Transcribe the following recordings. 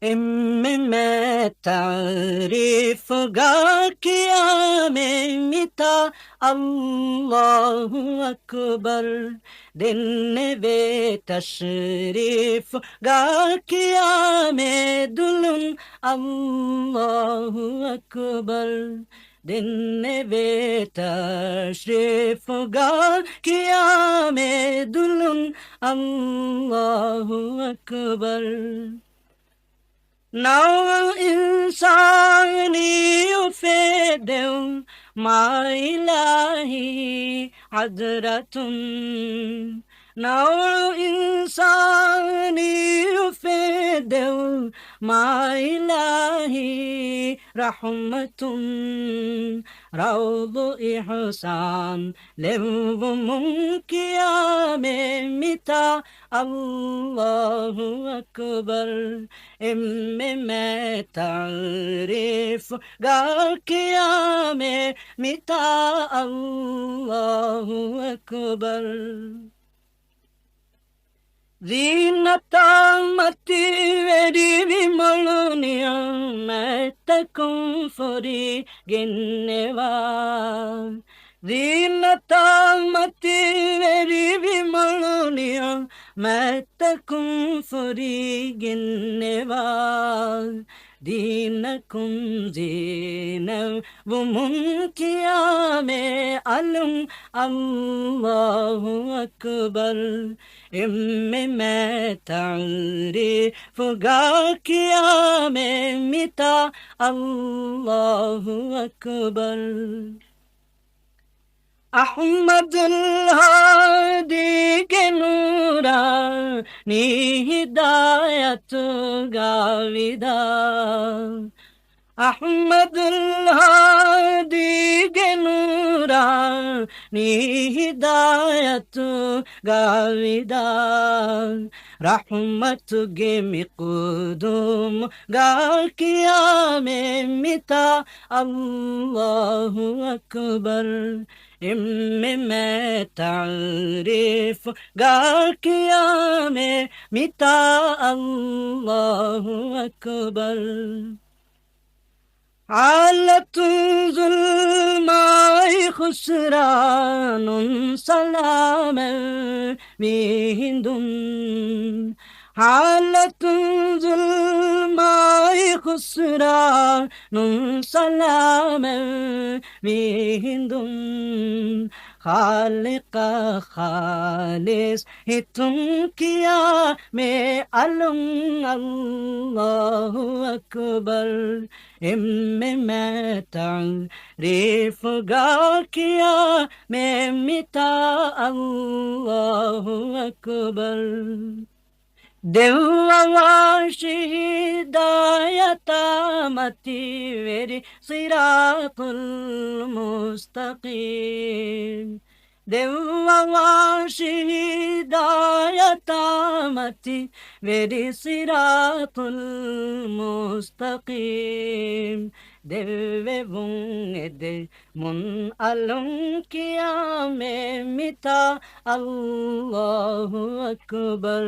मैं तारीफ गा किया में मिता अल्लाहु अकबर दिन वे तशरीफ गा किया में दुल्हन अल्लाहु अकबर दिन वे तशरीफ गा किया में दुल्हन अल्लाहु Akbar Now insani ufedel ma ilahi hadratun. Now insani ufedel ma ilahi rahmatun. Rawdu ihsan levu munkiyame mita Allahu Akbar मैं तारीफ गा किया में मिता अल्लाहु अकबर जीनतामती वेरी विमलनिया मैं तकुं फरी गिन्नेवा जीनतामती वेरी विमलनिया मैं तकुं फरी गिन्नेवा दीनकुम जीन वो मुनकिया में अलम अल्लाहु अकबर मैं तारीफ गा किया में मिता अल्लाहु अकबर अहमदुल हादी के नूरा नी हिदायत गाविदा अहमदुल हादी के नूरा नी हिदायत गाविदा रहमत गे मिकुदुम गा किया में मिता अल्लाहु अकबर मैं तारीफ गा किया में मिता अल्लाहु अकबर हालतुन जुल्माई खुसरानुन सलाम विहिंदुन हालतुन जुल्माई खुसरानुन सलाम विहिंदुन खालिका खालिस ही तुम किया में अलम अल्लाहु अकबर मैं तारीफ गा किया में मिता अल्लाहु अकबर देवाशी हिदायतामती वेरी सिरातुल मुस्तकीम देवाशी हिदायतामती वेरी सिरातुल मुस्तकीम देवे बुंगे मुन अलम किया में मिता अल्लाहु अकबर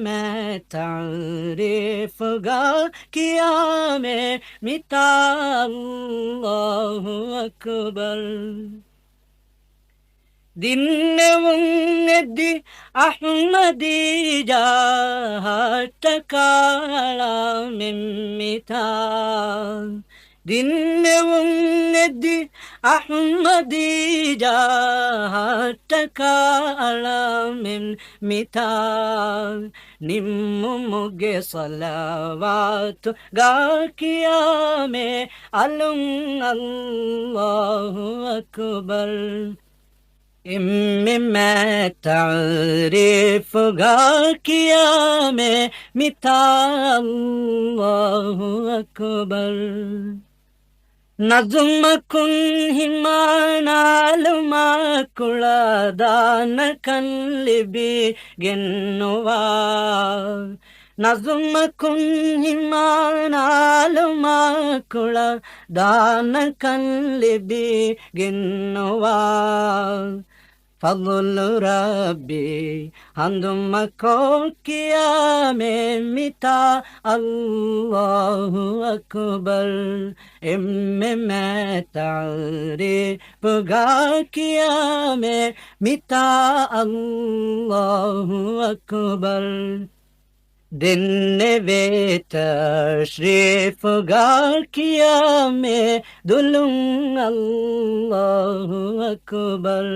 मैं तारीफ गा किया में मिता अल्लाहु अकबर दिन्नेवंगेद्दी अहमदी जाहटकाला मिम्मिता दिन्नेवंगेद्दी अहमदी जाहटकाला मिम्मिता निम्मु मुगे सलावात गा किया में अलम अल्लाहु अकबर मैं तारीफ गा किया में मिता अल्लाहु अकबर नज़्म कुन हिमानालुमा कुलादान कल्लिबी गिन्नुवा नज़्म कुन हिमानालुमा कुलादान कल्लिबी गिन्नुवा فضل ربي عندما كوكيا ميتا الله أكبر إمما تعرف بغاكيا ميتا الله أكبر दिन वे तशरीफ गार किया मैं दुलूं अल्लाहु अकबर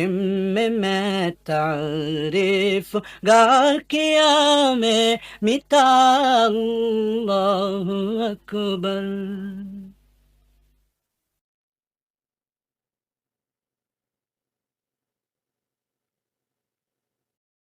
इम्मे मैं तारीफ गार किया मैं मिता अल्लाहु अकबर